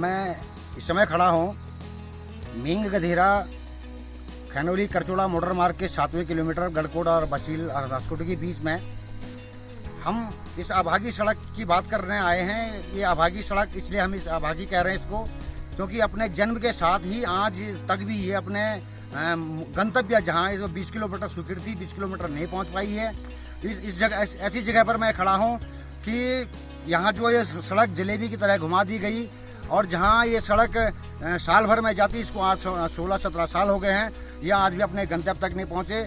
मैं इस समय खड़ा हूँ मींग गधेरा खैनोली करचोड़ा मोटर मार्ग के 7वें किलोमीटर गढ़कोट और बशील और राजकोट के बीच में हम इस अभागी सड़क की बात करने आए हैं। ये अभागी सड़क इसलिए हम इस अभागी कह रहे हैं इसको, क्योंकि अपने जन्म के साथ ही आज तक भी ये अपने गंतव्य जहाँ 20 किलोमीटर स्वीकृति 20 किलोमीटर नहीं पहुँच पाई है। इस जगह ऐसी जगह पर मैं खड़ा हूँ कि यहाँ जो ये सड़क जलेबी की तरह घुमा दी गई और जहाँ ये सड़क साल भर में जाती, इसको आज 16-17 साल हो गए हैं, ये आज भी अपने गंतव्य तक नहीं पहुँचे।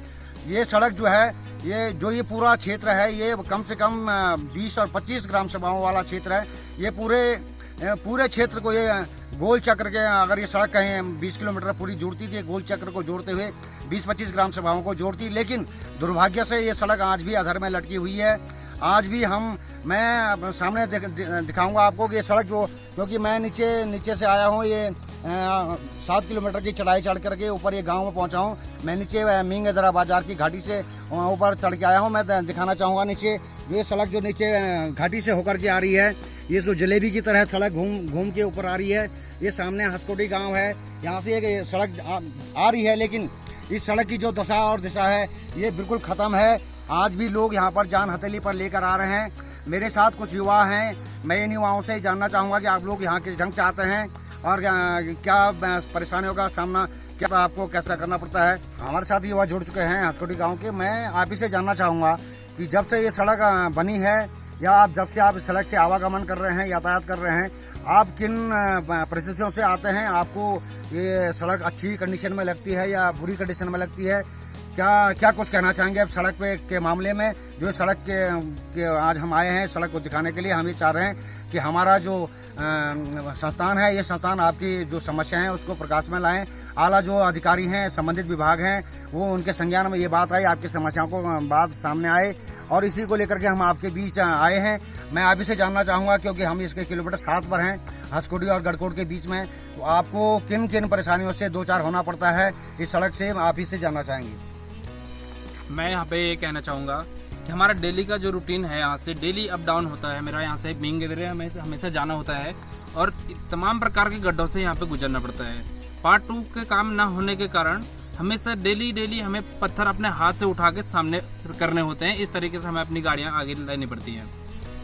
ये सड़क जो है ये पूरा क्षेत्र है, ये कम से कम 20 और 25 ग्राम सभाओं वाला क्षेत्र है। ये पूरे क्षेत्र को ये गोल चक्र के, अगर ये सड़क कहीं 20 किलोमीटर पूरी जोड़ती थी, गोल चक्र को जोड़ते हुए 20-25 ग्राम सभाओं को जोड़ती, लेकिन दुर्भाग्य से ये सड़क आज भी अधर में लटकी हुई है। आज भी मैं सामने दिखाऊंगा आपको कि ये सड़क जो, क्योंकि मैं नीचे से आया हूँ, ये 7 किलोमीटर की चढ़ाई चढ़ करके ऊपर ये गांव में पहुंचा हूँ। मैं नीचे मींग गधेरा बाजार की घाटी से ऊपर चढ़ के आया हूँ। मैं दिखाना चाहूँगा नीचे ये सड़क जो नीचे घाटी से होकर के आ रही है, ये जो जलेबी की तरह सड़क घूम के ऊपर आ रही है। ये सामने हसकोटी गाँव है, यहाँ से एक सड़क आ रही है, लेकिन इस सड़क की जो दशा और दिशा है ये बिल्कुल ख़त्म है। आज भी लोग यहाँ पर जान हथेली पर लेकर आ रहे हैं। मेरे साथ कुछ युवा हैं, मैं इन युवाओं से जानना चाहूँगा कि आप लोग यहाँ किस ढंग से आते हैं और क्या परेशानियों का सामना क्या आपको कैसा करना पड़ता है। हमारे साथ युवा जुड़ चुके हैं हसकोटी गांव के। मैं आप ही से जानना चाहूँगा कि जब से ये सड़क बनी है या जब से आप इस सड़क से आवागमन कर रहे हैं, यातायात कर रहे हैं, आप किन परिस्थितियों से आते हैं? आपको ये सड़क अच्छी कंडीशन में लगती है या बुरी कंडीशन में लगती है? क्या कुछ कहना चाहेंगे आप सड़क के मामले में? जो सड़क के आज हम आए हैं सड़क को दिखाने के लिए। हम ये चाह रहे हैं कि हमारा जो संस्थान है, ये संस्थान आपकी जो समस्या है उसको प्रकाश में लाएं। आला जो अधिकारी हैं, संबंधित विभाग हैं, वो उनके संज्ञान में ये बात आई, आपकी समस्याओं को बात सामने आए और इसी को लेकर के हम आपके बीच आए हैं। मैं आप ही से जानना चाहूँगा, क्योंकि हम इसके किलोमीटर 7 पर हैं हसकोटी और गढ़कोट के बीच में, तो आपको किन किन परेशानियों से 2-4 होना पड़ता है इस सड़क से, आप ही से जानना चाहेंगे। मैं यहाँ पे ये कहना चाहूँगा कि हमारा डेली का जो रूटीन है, यहाँ से डेली अप डाउन होता है। मेरा यहाँ से मींग गधेरे हमेशा जाना होता है और तमाम प्रकार के गड्ढों से यहाँ पे गुजरना पड़ता है। पार्ट 2 के काम ना होने के कारण हमेशा डेली हमें पत्थर अपने हाथ से उठा के सामने करने होते हैं। इस तरीके से हमें अपनी गाड़ियाँ आगे लेनी पड़ती हैं।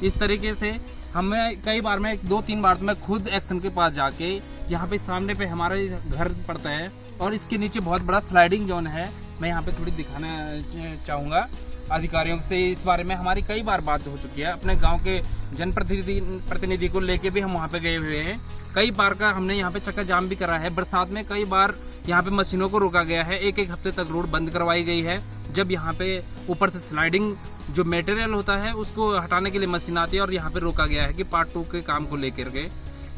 इस तरीके से हमें कई बार, मैं 2-3 बार तो मैं खुद एक्शन के पास जाके, यहाँ पे सामने पे हमारा घर पड़ता है और इसके नीचे बहुत बड़ा स्लाइडिंग जोन है। मैं यहाँ पे थोड़ी दिखाना चाहूँगा अधिकारियों से। इस बारे में हमारी कई बार बात हो चुकी है। अपने गांव के जनप्रतिनिधि को लेके भी हम वहाँ पे गए हुए हैं। कई बार का हमने यहाँ पे चक्का जाम भी करा है। बरसात में कई बार यहाँ पे मशीनों को रोका गया है। एक हफ्ते तक रोड बंद करवाई गई है। जब यहाँ पे ऊपर से स्लाइडिंग जो मटेरियल होता है उसको हटाने के लिए मशीन आती है और यहाँ पे रोका गया है कि पार्ट 2 के काम को लेकर के।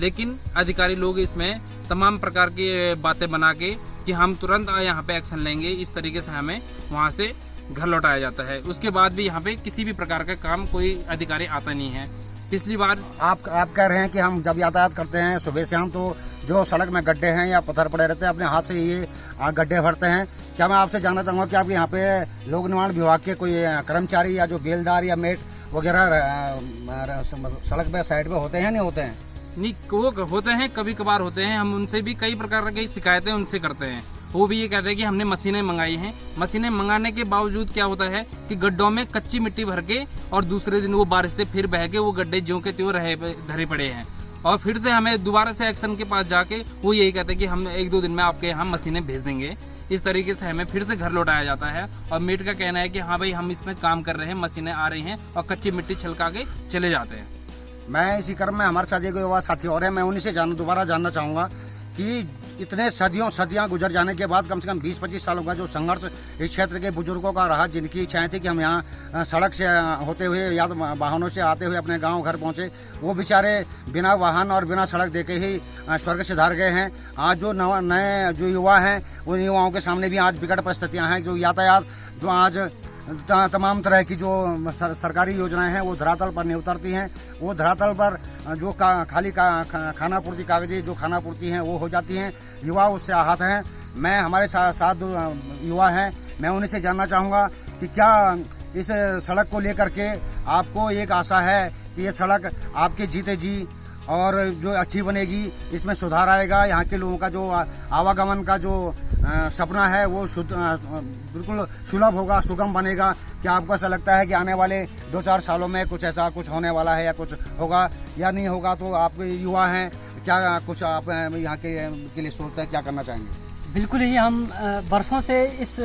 लेकिन अधिकारी लोग इसमें तमाम प्रकार की बातें बना के कि हम तुरंत यहाँ पे एक्शन लेंगे, इस तरीके से हमें वहाँ से घर लौटाया जाता है। उसके बाद भी यहाँ पे किसी भी प्रकार का काम कोई अधिकारी आता नहीं है। पिछली बार आप कह रहे हैं कि हम जब यातायात करते हैं सुबह शाम, तो जो सड़क में गड्ढे हैं या पत्थर पड़े रहते हैं, अपने हाथ से ये गड्ढे भरते हैं। क्या मैं आपसे जानना चाहूँगा कि आपके यहाँ पे लोक निर्माण विभाग के कोई कर्मचारी या जो बेलदार या मेट वगैरह सड़क पे साइड पे होते हैं, नहीं होते हैं? नहीं, वो होते हैं, कभी कभार होते हैं। हम उनसे भी कई प्रकार की शिकायतें उनसे करते हैं। वो भी ये कहते हैं कि हमने मशीनें मंगाई हैं। मशीनें मंगाने के बावजूद क्या होता है कि गड्ढों में कच्ची मिट्टी भर के और दूसरे दिन वो बारिश से फिर बह के वो गड्ढे ज्यों के त्यों धरे पड़े हैं। और फिर से हमें दोबारा से एक्शन के पास जाके वो यही कहते हैं कि हम 1-2 दिन में आपके यहाँ मशीनें भेज देंगे। इस तरीके से हमें फिर से घर लौटाया जाता है। और मेट का कहना है कि हाँ भाई, हम इसमें काम कर रहे हैं, मशीनें आ रही हैं, और कच्ची मिट्टी छलका के चले जाते हैं। मैं इसी क्रम में हमारे साथ एक युवा साथी और है, मैं उन्हीं से दोबारा जानना चाहूँगा कि इतने सदियां गुजर जाने के बाद कम से कम 20-25 सालों का जो संघर्ष इस क्षेत्र के बुजुर्गों का रहा, जिनकी इच्छाएं थी कि हम यहाँ सड़क से होते हुए या वाहनों से आते हुए अपने गांव घर पहुँचे, वो बेचारे बिना वाहन और बिना सड़क देखे ही स्वर्ग से धार गए हैं। आज जो नए जो युवा हैं, उन युवाओं के सामने भी आज विकट परिस्थितियाँ हैं। जो यातायात, जो आज तमाम तरह की जो सरकारी योजनाएं हैं वो धरातल पर नहीं उतरती हैं। वो धरातल पर जो खाली खाना पूर्ति, कागजी जो खाना पूर्ति हैं वो हो जाती हैं। युवा उससे आहत हैं। मैं हमारे साथ युवा हैं, मैं उन्हीं से जानना चाहूँगा कि क्या इस सड़क को लेकर के आपको एक आशा है कि ये सड़क आपके जीते जी और जो अच्छी बनेगी, इसमें सुधार आएगा। यहाँ के लोगों का जो आवागमन का जो सपना है वो बिल्कुल सुलभ होगा, सुगम बनेगा। क्या आपको ऐसा लगता है कि आने वाले 2-4 सालों में कुछ ऐसा कुछ होने वाला है या कुछ होगा या नहीं होगा? तो आप युवा हैं, क्या कुछ आप यहाँ के लिए सोचते हैं, क्या करना चाहेंगे? बिल्कुल ही हम बरसों से इस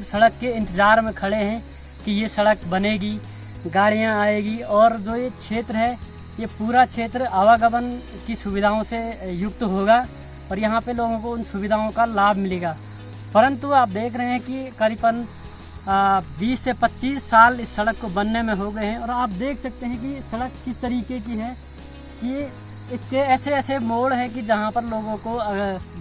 सड़क के इंतज़ार में खड़े हैं कि ये सड़क बनेगी, गाड़ियाँ आएगी और जो ये क्षेत्र है ये पूरा क्षेत्र आवागमन की सुविधाओं से युक्त होगा और यहाँ पे लोगों को उन सुविधाओं का लाभ मिलेगा। परंतु आप देख रहे हैं कि करीबन 20 से 25 साल इस सड़क को बनने में हो गए हैं और आप देख सकते हैं कि सड़क किस तरीके की है कि इसके ऐसे ऐसे मोड़ हैं कि जहाँ पर लोगों को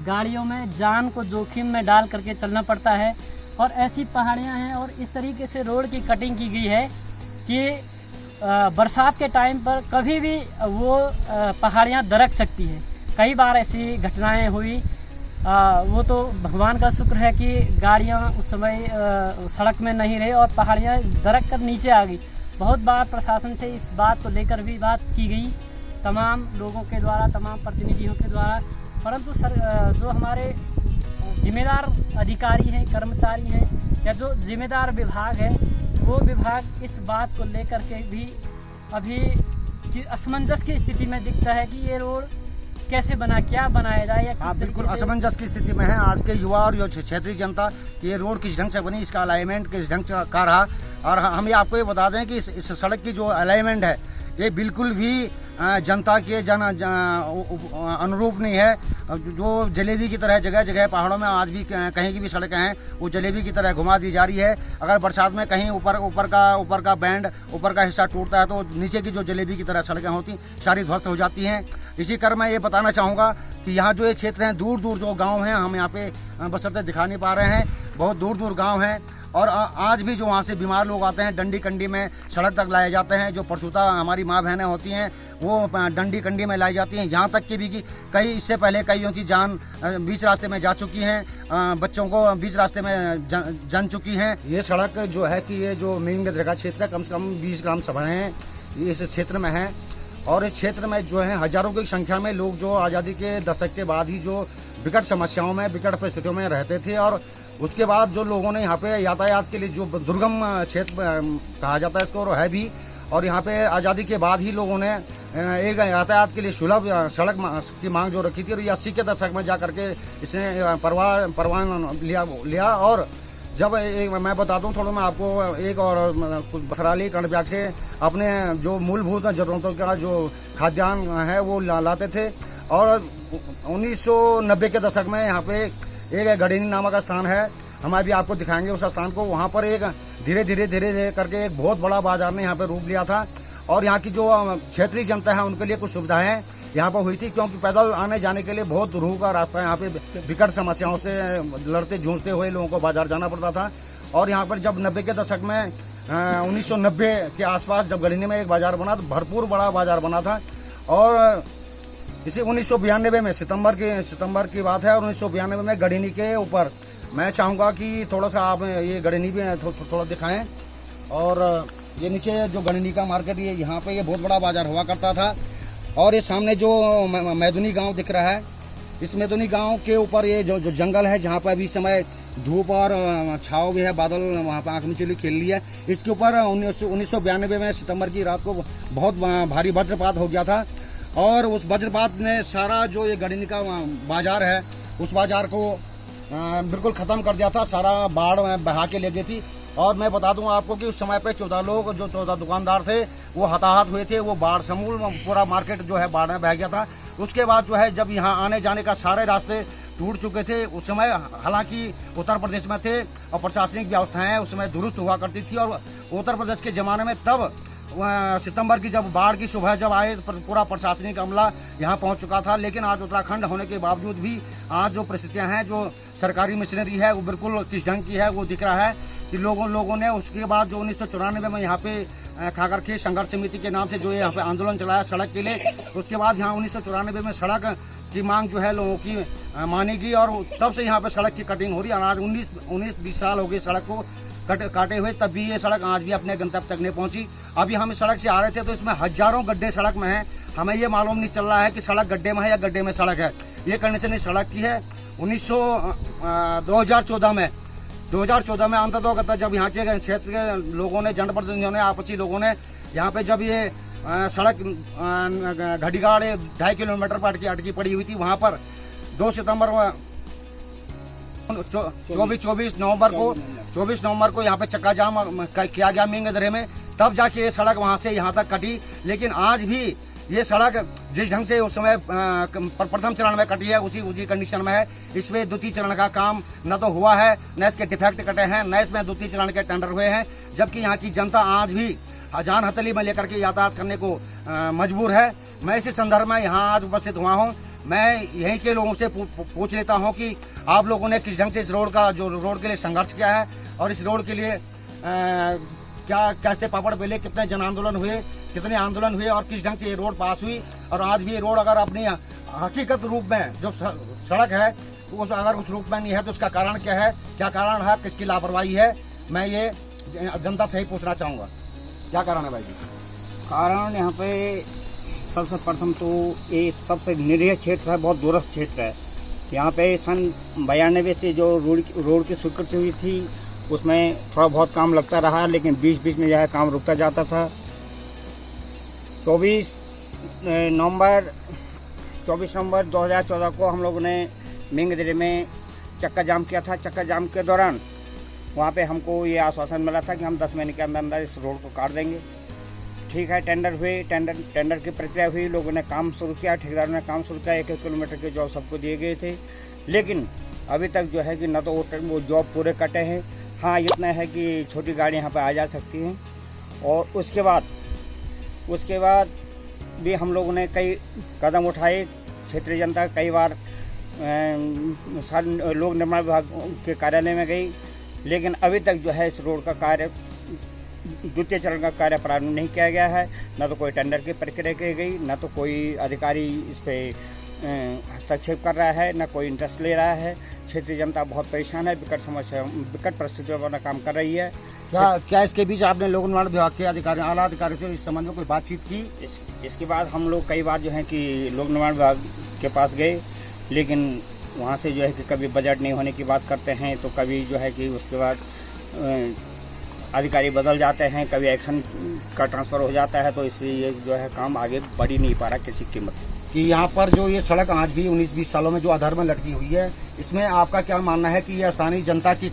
गाड़ियों में जान को जोखिम में डाल करके चलना पड़ता है और ऐसी पहाड़ियाँ हैं और इस तरीके से रोड की कटिंग की गई है कि बरसात के टाइम पर कभी भी वो पहाड़ियाँ दरक सकती है। कई बार ऐसी घटनाएं हुई, वो तो भगवान का शुक्र है कि गाड़ियाँ उस समय सड़क में नहीं रही और पहाड़ियाँ दरक कर नीचे आ गई। बहुत बार प्रशासन से इस बात को लेकर भी बात की गई तमाम लोगों के द्वारा, तमाम प्रतिनिधियों के द्वारा, परंतु जो हमारे जिम्मेदार अधिकारी हैं, कर्मचारी हैं या जो जिम्मेदार विभाग है वो विभाग इस बात को लेकर के भी अभी असमंजस की स्थिति में दिखता है कि ये रोड कैसे बना, क्या बनाया जाए या हाँ, बिल्कुल असमंजस की स्थिति में है आज के युवा और क्षेत्रीय जनता कि ये रोड किस ढंग से बनी, इसका अलाइनमेंट किस ढंग से का रहा। और हम ये आपको ये बता दें कि इस सड़क की जो अलाइनमेंट है ये बिल्कुल भी जनता के अनुरूप नहीं है। जो जलेबी की तरह जगह जगह पहाड़ों में आज भी कहीं की भी सड़कें हैं वो जलेबी की तरह घुमा दी जा रही है। अगर बरसात में कहीं ऊपर का बैंड, ऊपर का हिस्सा टूटता है तो नीचे की जो जलेबी की तरह सड़कें होती सारी ध्वस्त हो जाती हैं। इसी क्रम में ये बताना चाहूँगा कि यहाँ जो ये क्षेत्र हैं, दूर दूर जो गाँव हैं, हम यहाँ पे बशर्ते दिखा नहीं पा रहे हैं, बहुत दूर दूर गाँव हैं और आज भी जो वहाँ से बीमार लोग आते हैं डंडी कंडी में सड़क तक लाए जाते हैं। जो प्रसूता हमारी माँ बहनें होती हैं वो डंडी कंडी में लाई जाती हैं। यहाँ तक कि भी कि कई इससे पहले कईयों की जान बीच रास्ते में जा चुकी हैं, बच्चों को बीच रास्ते में जन चुकी हैं। ये सड़क जो है कि ये जो मेन गदरगा क्षेत्र है, कम से कम 20 ग्राम सभाएँ हैं इस क्षेत्र में हैं और इस क्षेत्र में जो है हजारों की संख्या में लोग जो आज़ादी के दशक के बाद ही जो विकट समस्याओं में, विकट परिस्थितियों में रहते थे और उसके बाद जो लोगों ने यहाँ पे यातायात के लिए जो दुर्गम क्षेत्र कहा जाता है इसको और है भी, और यहाँ पे आज़ादी के बाद ही लोगों ने एक यातायात के लिए सुलभ सड़क की मांग जो रखी थी और ये 80 के दशक में जा करके इसने परवान लिया। और जब मैं बता दूं थोड़ा मैं आपको एक और बसराली कर्णब्याग से अपने जो मूलभूत जरूरतों का जो खाद्यान्न है वो लाते थे और 1990 के दशक में यहाँ पे एक गढ़ेनी नामक स्थान है, हम अभी आपको दिखाएंगे उस स्थान को। वहाँ पर एक धीरे धीरे करके एक बहुत बड़ा बाजार ने यहाँ पे रूप लिया था और यहाँ की जो क्षेत्रीय जनता है उनके लिए कुछ सुविधाएं यहाँ पर हुई थी, क्योंकि पैदल आने जाने के लिए बहुत दूर का रास्ता यहाँ पे विकट समस्याओं से लड़ते जूझते हुए लोगों को बाजार जाना पड़ता था। और यहाँ पर जब 90 के दशक में 1990 के आसपास जब गढ़नी में एक बाजार बना तो भरपूर बड़ा बाजार बना था और इसे 1992 में सितंबर की बात है और 1992 में गढ़नी के ऊपर मैं चाहूँगा कि थोड़ा सा आप ये गढ़नी भी थोड़ा दिखाएं। और ये नीचे जो गढ़नी का मार्केट ये यहाँ पे ये बहुत बड़ा बाजार हुआ करता था और ये सामने जो मैदुनी गांव दिख रहा है, इस मैदुनी गांव के ऊपर ये जो जंगल है जहाँ पर अभी समय धूप और छाव भी है, बादल वहाँ पर आँख में चली खेल लिया। इसके ऊपर 1992 में सितंबर की रात को बहुत भारी वज्रपात हो गया था और उस वज्रपात ने सारा जो ये गढ़नी का बाजार है उस बाजार को बिल्कुल ख़त्म कर दिया था, सारा बाढ़ बहा के ले गई थी। और मैं बता दूं आपको कि उस समय पे 14 लोग जो 14 दुकानदार थे वो हताहत हुए थे, वो बाढ़ समूल पूरा मार्केट जो है बाढ़ में बह गया था। उसके बाद जो है जब यहाँ आने जाने का सारे रास्ते टूट चुके थे, उस समय हालांकि उत्तर प्रदेश में थे और प्रशासनिक व्यवस्थाएं उस समय दुरुस्त हुआ करती थी और उत्तर प्रदेश के ज़माने में तब सितंबर की जब बाढ़ की सुबह जब आए पूरा प्रशासनिक अमला यहाँ पहुँच चुका था। लेकिन आज उत्तराखंड होने के बावजूद भी आज जो परिस्थितियाँ हैं, जो सरकारी मशीनरी है वो बिल्कुल किस ढंग की है वो दिख रहा है कि लोगों ने उसके बाद जो 1994 में यहाँ पे खागरखेत संघर्ष समिति के नाम से जो यहाँ पे आंदोलन चलाया सड़क के लिए, उसके बाद यहाँ 1994 में सड़क की मांग जो है लोगों की मानी गई और तब से यहाँ पे सड़क की कटिंग हो रही है। आज 19-20 साल हो गए सड़क को काटे हुए, तब भी ये सड़क आज भी अपने गंतव्य तक नहीं पहुँची। अभी हम इस सड़क से आ रहे थे तो इसमें हजारों गड्ढे सड़क में हैं हमें ये मालूम नहीं चल रहा है कि सड़क गड्ढे में है या गड्ढे में सड़क है। ये कंडीशन इस सड़क की है। 2014 में अंततः जब यहाँ के क्षेत्र के लोगों ने, जनप्रतिनिधियों ने, आपसी लोगों ने यहाँ पे जब ये सड़क घड़ीगाड़ 2.5 किलोमीटर पर अटकी पड़ी हुई थी, वहाँ पर 2 सितंबर 24 नवंबर को यहाँ पे चक्का जाम किया गया मींग गधेरे में। तब जाके ये सड़क वहाँ से यहाँ तक कटी। लेकिन आज भी ये सड़क जिस ढंग से उस समय प्रथम चरण में कटी है उसी कंडीशन में है। इसमें द्वितीय चरण का काम न तो हुआ है, न इसके डिफेक्ट कटे हैं, न इसमें द्वितीय चरण के टेंडर हुए हैं। जबकि यहाँ की जनता आज भी जान हथेली में लेकर के यातायात करने को मजबूर है। मैं इसी संदर्भ में यहाँ आज उपस्थित हुआ हूँ। मैं यहीं के लोगों से पूछ लेता हूँ कि आप लोगों ने किस ढंग से इस रोड के लिए संघर्ष किया है और इस रोड के लिए कैसे पापड़ बेले, कितने जन आंदोलन हुए, कितने आंदोलन हुए और किस ढंग से ये रोड पास हुई। और आज भी ये रोड अगर अपनी हकीकत रूप में जो सड़क है अगर उस रूप में नहीं है तो उसका कारण क्या है, क्या कारण है, किसकी लापरवाही है, मैं ये जनता से ही पूछना चाहूँगा। क्या कारण है भाई जी? कारण यहाँ पे सबसे प्रथम तो ये सबसे निरीह क्षेत्र है, बहुत दूरस्थ क्षेत्र है। यहाँ पे सन 92 से जो रोड की स्वीकृति हुई थी उसमें थोड़ा बहुत काम लगता रहा, लेकिन बीच में जो है काम रुकता जाता था। 24 नवंबर 2014 को हम लोगों ने मींग गधेरे में चक्का जाम किया था। चक्का जाम के दौरान वहाँ पे हमको ये आश्वासन मिला था कि हम 10 महीने के अंदर इस रोड को काट देंगे। ठीक है, टेंडर हुए, टेंडर की प्रक्रिया हुई, लोगों ने काम शुरू किया, ठेकेदारों ने काम शुरू किया, 1-1 किलोमीटर के जॉब सबको दिए गए थे। लेकिन अभी तक जो है कि न तो वो जॉब पूरे कटे हैं। हाँ, इतना है कि छोटी गाड़ी यहाँ पे आ जा सकती हैं। और उसके बाद भी हम लोगों ने कई कदम उठाए। क्षेत्रीय जनता कई बार लोक निर्माण विभाग के कार्यालय में गई, लेकिन अभी तक जो है इस रोड का कार्य, द्वितीय चरण का कार्य प्रारंभ नहीं किया गया है। न तो कोई टेंडर की प्रक्रिया की गई, न तो कोई अधिकारी इस पर हस्तक्षेप कर रहा है, न कोई इंटरेस्ट ले रहा है। क्षेत्रीय जनता बहुत परेशान है, विकट परिस्थितियों में काम कर रही है। क्या इसके बीच आपने लोक निर्माण विभाग के अधिकारी, आला अधिकारी से इस संबंध में कोई बातचीत की? इसके बाद हम लोग कई बार जो है कि लोक निर्माण विभाग के पास गए, लेकिन वहाँ से जो है कि कभी बजट नहीं होने की बात करते हैं, तो कभी जो है कि उसके बाद अधिकारी बदल जाते हैं, कभी एक्शन का ट्रांसफ़र हो जाता है। तो इसलिए जो है काम आगे बढ़ ही नहीं पा रहा किसी कीमत कि यहाँ पर जो ये सड़क आज भी 19-20 सालों में जो अधर में लटकी हुई है, इसमें आपका क्या मानना है कि यह स्थानीय जनता की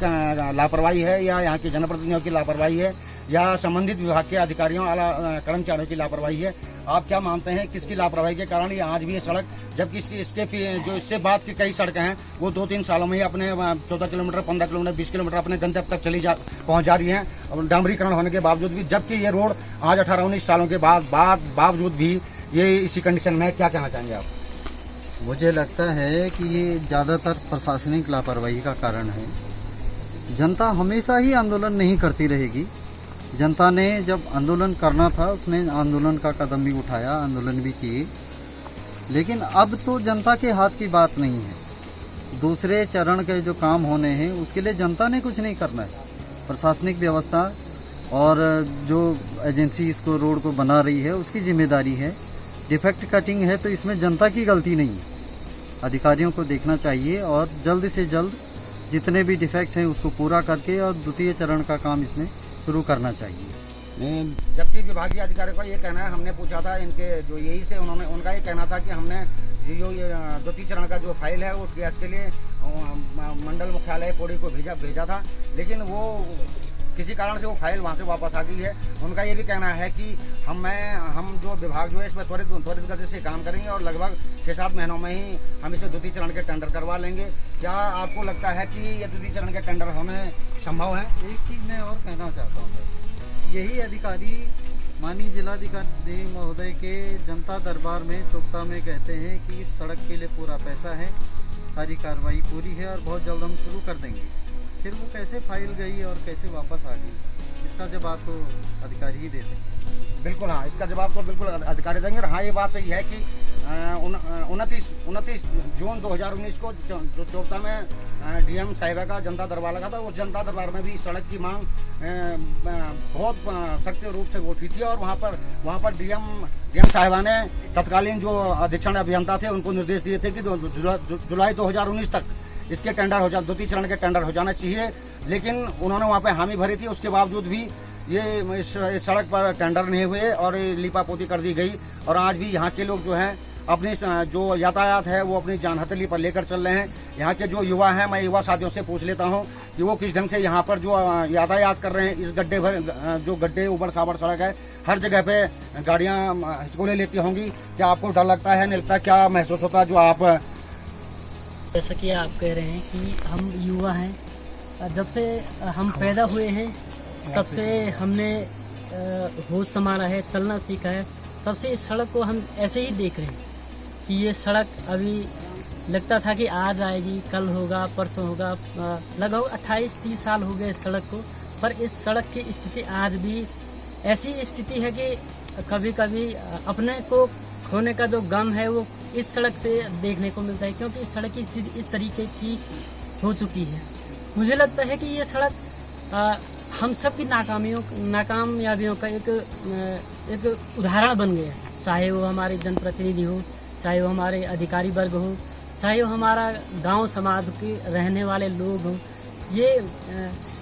लापरवाही है या यहाँ के जनप्रतिनिधियों की लापरवाही है या संबंधित विभाग के अधिकारियों कर्मचारियों की लापरवाही है? आप क्या मानते हैं किसकी लापरवाही के कारण ये आज भी ये सड़क, जबकि इससे बाद की कई सड़कें हैं वो 2-3 सालों में ही अपने 14 किलोमीटर, 15 किलोमीटर, 20 किलोमीटर अपने गंतव्य तक पहुंच जा रही हैं और डामरीकरण होने के बावजूद भी, जबकि ये रोड आज 18-19 सालों के बावजूद भी ये इसी कंडीशन में। क्या कहना चाहेंगे आप? मुझे लगता है कि ये ज़्यादातर प्रशासनिक लापरवाही का कारण है। जनता हमेशा ही आंदोलन नहीं करती रहेगी। जनता ने जब आंदोलन करना था उसने आंदोलन का कदम भी उठाया, आंदोलन भी किए, लेकिन अब तो जनता के हाथ की बात नहीं है। दूसरे चरण के जो काम होने हैं उसके लिए जनता ने कुछ नहीं करना है। प्रशासनिक व्यवस्था और जो एजेंसी इसको रोड को बना रही है उसकी जिम्मेदारी है। डिफेक्ट कटिंग है तो इसमें जनता की गलती नहीं है। अधिकारियों को देखना चाहिए और जल्द से जल्द जितने भी डिफेक्ट हैं उसको पूरा करके और द्वितीय चरण का काम इसमें शुरू करना चाहिए। जबकि विभागीय अधिकारियों का ये कहना है, हमने पूछा था इनके जो यही से, उनका ये कहना था कि हमने जो ये द्वितीय चरण का जो फाइल है वो इसके लिए मंडल मुख्यालय पौड़ी को भेजा था, लेकिन वो किसी कारण से वो फाइल वहाँ से वापस आ गई है। उनका ये भी कहना है कि हम जो विभाग जो है इसमें त्वरित गति से काम करेंगे और लगभग 6-7 महीनों में ही हम इसे द्वितीय चरण के टेंडर करवा लेंगे। क्या आपको लगता है कि ये द्वितीय चरण के टेंडर होने संभव है? एक चीज़ मैं और कहना चाहता हूँ, यही अधिकारी माननीय जिलाधिकारी महोदय के जनता दरबार में चोपता में कहते हैं कि इस सड़क के लिए पूरा पैसा है, सारी कार्रवाई पूरी है और बहुत जल्द हम शुरू कर देंगे। फिर वो कैसे फाइल गई और कैसे वापस आ गई, इसका जवाब तो अधिकारी ही दे सकते। बिल्कुल, हाँ, इसका जवाब तो बिल्कुल अधिकारी देंगे। और हाँ, ये बात सही है कि 29 जून 2019 को जो चोपता में डीएम साहिबा का जनता दरबार लगा था, उस जनता दरबार में भी सड़क की मांग बहुत सख्त रूप से उठी थी और वहाँ पर डीएम साहिबा ने तत्कालीन जो अधीक्षण अभियंता थे उनको निर्देश दिए थे कि जुलाई 2019 तक इसके टेंडर हो द्वितीय चरण के टेंडर हो जाना चाहिए, लेकिन उन्होंने वहाँ पे हामी भरी थी। उसके बावजूद भी ये इस सड़क पर टेंडर नहीं हुए और लीपापोती कर दी गई। और आज भी यहाँ के लोग जो हैं अपनी जो यातायात है वो अपनी जान हथेली पर लेकर चल रहे हैं। यहाँ के जो युवा हैं, मैं युवा साथियों से पूछ लेता हूँ कि वो किस ढंग से यहाँ पर जो यातायात कर रहे हैं। इस गड्ढे उबड़ खाबड़ सड़क है, हर जगह पे गाड़ियाँ हिचकोले लेती होंगी। क्या आपको डर लगता है, नहीं लगता? क्या महसूस होता है जो आप, जैसा कि आप कह रहे हैं कि हम युवा हैं, जब से हम पैदा हुए हैं तब से हमने होश संभाला है, चलना सीखा है, तब से इस सड़क को हम ऐसे ही देख रहे हैं कि ये सड़क अभी लगता था कि आज आएगी, कल होगा, परसों होगा। लगभग 28-30 साल हो गए इस सड़क को, पर इस सड़क की स्थिति आज भी ऐसी स्थिति है कि कभी कभी अपने को खोने का जो गम है वो इस सड़क से देखने को मिलता है, क्योंकि इस सड़क की स्थिति इस तरीके की हो चुकी है। मुझे लगता है कि ये सड़क हम सब की नाकामयाबियों का एक उदाहरण बन गया है। चाहे वो हमारे जनप्रतिनिधि हो, चाहे वो हमारे अधिकारी वर्ग हो, चाहे वो हमारा गांव समाज के रहने वाले लोग हों। ये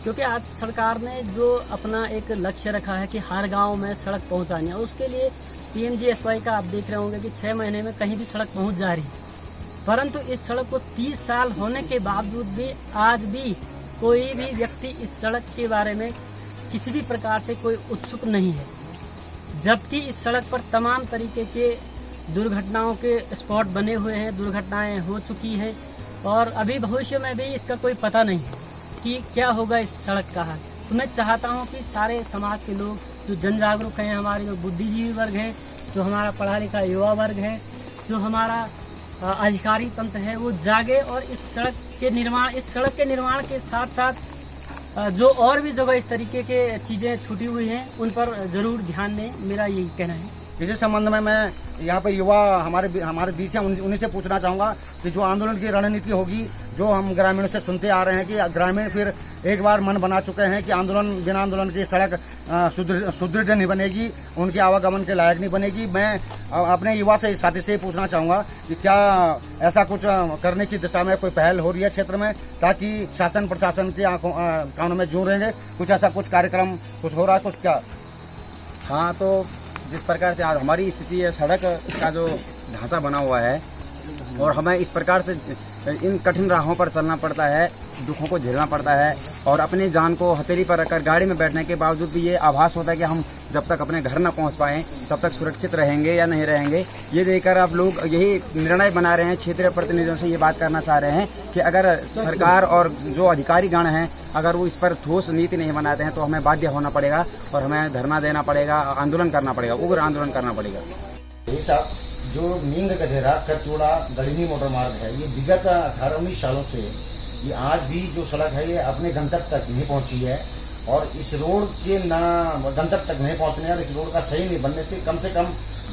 क्योंकि आज सरकार ने जो अपना एक लक्ष्य रखा है कि हर गांव में सड़क पहुंचानी है, उसके लिए PMGSY का आप देख रहे होंगे कि 6 महीने में कहीं भी सड़क पहुंच जा रही है। परंतु इस सड़क को 30 साल होने के बावजूद भी आज भी कोई भी व्यक्ति इस सड़क के बारे में किसी भी प्रकार से कोई उत्सुक नहीं है, जबकि इस सड़क पर तमाम तरीके के दुर्घटनाओं के स्पॉट बने हुए हैं, दुर्घटनाएं हो चुकी हैं और अभी भविष्य में भी इसका कोई पता नहीं है कि क्या होगा इस सड़क का हाल। तो मैं चाहता हूं कि सारे समाज के लोग जो जन जागरूक हैं, हमारे जो बुद्धिजीवी वर्ग है, जो हमारा पढ़ा लिखा युवा वर्ग है, जो हमारा अधिकारी तंत्र है, वो जागे और इस सड़क के निर्माण के साथ साथ जो और भी जगह इस तरीके के चीज़ें छूटी हुई हैं उन पर जरूर ध्यान दें। मेरा यही कहना है। इसी संबंध में मैं यहाँ पे युवा हमारे बीच हैं, उन्हीं से पूछना चाहूँगा कि जो आंदोलन की रणनीति होगी, जो हम ग्रामीणों से सुनते आ रहे हैं कि ग्रामीण फिर एक बार मन बना चुके हैं कि बिना आंदोलन की सड़क सुदृढ़ नहीं बनेगी, उनके आवागमन के लायक नहीं बनेगी। मैं अपने युवा से साथी से पूछना चाहूँगा कि क्या ऐसा कुछ करने की दिशा में कोई पहल हो रही है क्षेत्र में, ताकि शासन प्रशासन के कानों में जूं रहेंगे? कुछ ऐसा कुछ कार्यक्रम कुछ हो रहा है, कुछ क्या? हाँ, तो जिस प्रकार से आज हमारी स्थिति है, सड़क का जो ढांचा बना हुआ है और हमें इस प्रकार से इन कठिन राहों पर चलना पड़ता है, दुखों को झेलना पड़ता है और अपनी जान को हथेली पर रखकर गाड़ी में बैठने के बावजूद भी ये आभास होता है कि हम जब तक अपने घर न पहुंच पाएं तब तक सुरक्षित रहेंगे या नहीं रहेंगे। ये देखकर अब लोग यही निर्णय बना रहे हैं, क्षेत्रीय प्रतिनिधियों से ये बात करना चाह रहे हैं कि अगर सरकार और जो अधिकारी गण हैं अगर वो इस पर ठोस नीति नहीं बनाते हैं तो हमें बाध्य होना पड़ेगा और हमें धरना देना पड़ेगा, आंदोलन करना पड़ेगा, उग्र आंदोलन करना पड़ेगा। जो नींग गधेरा करचोड़ा गढ़नी मोटर मार्ग है, ये विगत 18-19 सालों से ये आज भी जो सड़क है ये अपने गंतव्य तक नहीं पहुंची है। और इस रोड के गंतव्य तक नहीं पहुंचने और इस रोड का सही नहीं बनने से कम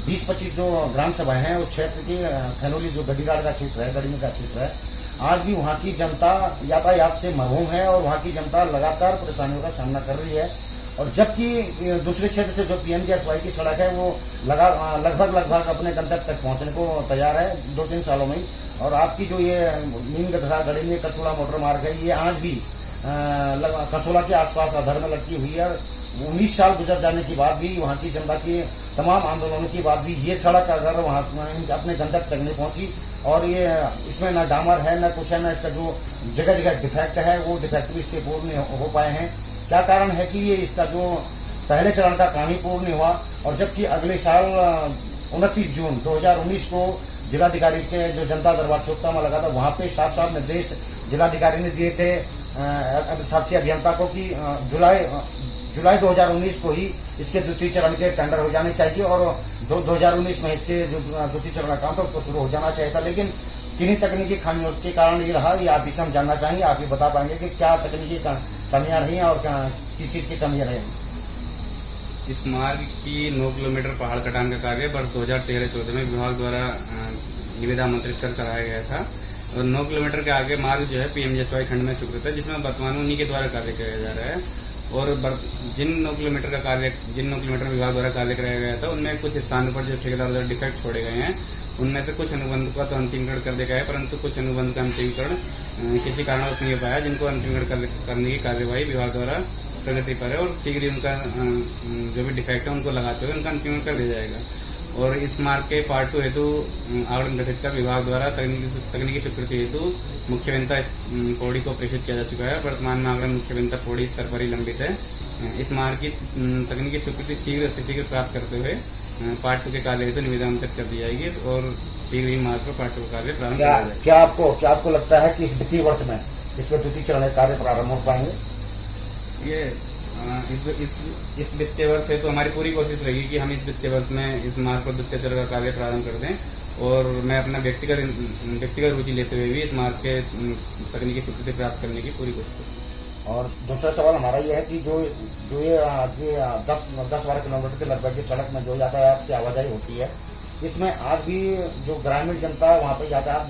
20-25 जो ग्राम सभाएं हैं उस क्षेत्र की खनौली जो गढ़ीगाड़ का क्षेत्र है, गढ़नी का क्षेत्र है, आज भी वहाँ की जनता यातायात से महरूम है और वहाँ की जनता लगातार परेशानियों का सामना कर रही है। और जबकि दूसरे क्षेत्र से जो PMGSY की सड़क है वो लगभग अपने गंतव्य तक पहुंचने को तैयार है 2-3 सालों में ही। और आपकी जो ये नीम गधरा गढ़नी कचोड़ा मोटर मार्ग है ये आज भी कसोला के आसपास अधर में लटकी हुई है। 19 साल गुजर जाने के बाद भी वहाँ की जनता की तमाम आंदोलनों के बाद भी ये सड़क अगर वहाँ अपने गंतव्य तक नहीं पहुंची और ये इसमें न डामर है न कुछ है, न इसका जो जगह जगह डिफेक्ट है वो डिफेक्ट भी इसके पूर्ण नहीं हो पाए हैं। क्या कारण है कि ये इसका जो पहले चरण का काम ही पूर्ण नहीं हुआ? और जबकि अगले साल 29 जून 2019 को जिलाधिकारी के जो जनता दरबार चौकता में लगा था, वहाँ पे साफ निर्देश जिलाधिकारी ने दिए थे शासकीय अभियंता को कि जुलाई 2019 को ही इसके द्वितीय चरण के टेंडर हो जाने चाहिए और 2019 में इसके जो द्वितीय चरण का काम था उसको शुरू हो जाना चाहिए था। लेकिन किन्हीं तकनीकी खामियों के कारण ये रहा। ये आप इसे हम जानना चाहेंगे, आप ही बता पाएंगे कि क्या तकनीकी कमियां रही हैं और किस चीज़ की कमियां रही? इस मार्ग की 9 किलोमीटर पहाड़ कटान का कार्य वर्ष 2013-14 में विभाग द्वारा निविदा आमंत्रित कर कराया गया था और 9 किलोमीटर के आगे मार्ग जो है PMGSY खंड में स्वीकृत है, जिसमें वर्तमान उन्हीं के द्वारा कार्य किया जा रहा है। और जिन 9 किलोमीटर विभाग द्वारा कार्य कराया गया था उनमें कुछ स्थानों पर जो ठेकेदार द्वारा डिफेक्ट छोड़े गए हैं उनमें से कुछ अनुबंध का तो अंतिमकरण कर दिया गया है, परंतु कुछ अनुबंध का अंतिमकरण किसी कारणवश नहीं हो पाया, जिनको अंतिमकरण करने की कार्यवाही विभाग द्वारा प्रगति पर है और शीघ्र ही उनका जो भी डिफेक्ट है उनको लगाते हुए उनका अंतिमकरण कर दिया जाएगा। और इस मार्ग के पार्ट 2 हेतु आवेदन गठित कर विभाग द्वारा तकनीकी स्वीकृति हेतु मुख्य अभियंता पौड़ी को प्रेषित किया जा चुका है। वर्तमान में आवेदन मुख्य अभियंता पौड़ी स्तर पर ही लंबित है। इस मार्ग की तकनीकी स्वीकृति शीघ्र प्राप्त करते हुए पार्ट 2 के कार्य हेतु निविदा आमंत्रित कर दी जाएगी और शीघ्र ही मार्ग पर पार्ट 2 का कार्य प्रारंभ किया जाएगा। क्या आपको लगता है कि इस वित्तीय वर्ष में इसमें द्वितीय चरण कार्य प्रारंभ हो पाएंगे? ये इस वित्तीय वर्ष है तो हमारी पूरी कोशिश रहेगी कि हम इस वित्तीय वर्ष में इस मार्ग पर द्वितीय चरण का कार्य प्रारंभ कर दें और मैं अपना व्यक्तिगत रुचि लेते हुए भी इस मार्ग के तकनीकी स्वीकृति प्राप्त करने की पूरी कोशिश करूँगा। और दूसरा सवाल हमारा यह है कि जो ये 10-12 किलोमीटर के लगभग की सड़क में जो यातायात की आवाजाही होती है, इसमें आज भी जो ग्रामीण जनता वहाँ पर यातायात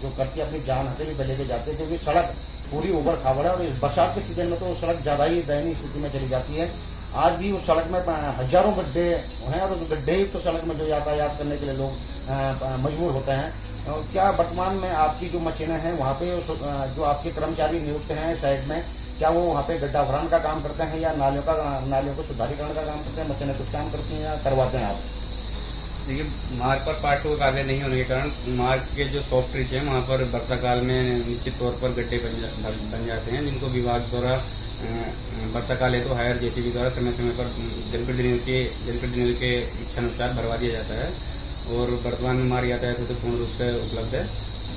जो करती है अपनी जान हथेली पे लेके जाते हैं, क्योंकि सड़क पूरी उबड़ खाबड़ है और इस बरसात के सीजन में तो सड़क ज़्यादा ही दयनीय स्थिति में चली जाती है। आज भी उस सड़क में हजारों गड्ढे हैं और उस गड्ढे तो सड़क में जो यातायात करने के लिए लोग मजबूर होते हैं। क्या वर्तमान में आपकी जो मशीनें हैं वहाँ पे जो आपके कर्मचारी नियुक्त हैं साइड में, क्या वो वहाँ पे गड्ढा भरान का काम करते हैं या नालियों को सुधारीकरण का काम करते हैं? मशीनें कुछ काम करती हैं या करवाते हैं आप? देखिए, मार्ग पर पार्ट 2 कार्य नहीं होने के कारण मार्ग के जो सॉफ्ट रिच है वहाँ पर वर्षा काल में निश्चित तौर पर गड्ढे बन जाते हैं, जिनको विभाग द्वारा वर्षा काल है तो हायर जेसीबी द्वारा समय पर जनप्रतिनिधियों के इच्छानुसार भरवा दिया जाता है। और वर्तमान में हमारी यातायात तो पूर्ण रूप से उपलब्ध है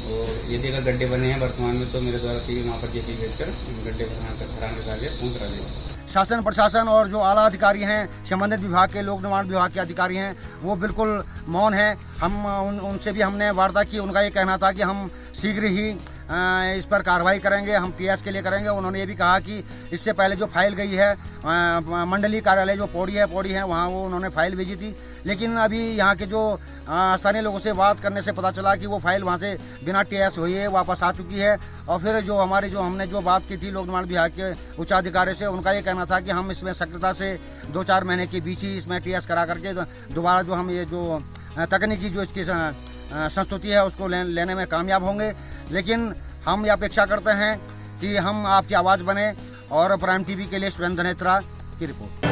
और यदि अगर गड्ढे बने हैं वर्तमान में तो मेरे द्वारा सीधे वहाँ पर जेसीबी भेजकर गड्ढे भराने का कार्य पूर्ण करा देगा। शासन प्रशासन और जो आला अधिकारी हैं, संबंधित विभाग के, लोक निर्माण विभाग के अधिकारी हैं, वो बिल्कुल मौन हैं। हम उनसे भी हमने वार्ता की, उनका ये कहना था कि हम शीघ्र ही इस पर कार्रवाई करेंगे, हम टीएस के लिए करेंगे। उन्होंने ये भी कहा कि इससे पहले जो फाइल गई है मंडलीय कार्यालय जो पौड़ी है वहाँ वो उन्होंने फाइल भेजी थी, लेकिन अभी यहाँ के जो स्थानीय लोगों से बात करने से पता चला कि वो फाइल वहाँ से बिना टीएस हुए वापस आ चुकी है। और फिर हमने जो बात की थी लोक निर्माण विभाग के उच्चाधिकारी से, उनका ये कहना था कि हम इसमें सक्रियता से 2-4 महीने के बीच ही इसमें टीएस करा करके दोबारा जो हम ये जो तकनीकी जो इसकी संस्तुति है उसको लेने में कामयाब होंगे। लेकिन हम ये अपेक्षा करते हैं कि हम आपकी आवाज़ बने। और प्राइम टीवी के लिए सुरेंद्र नेत्रा की रिपोर्ट।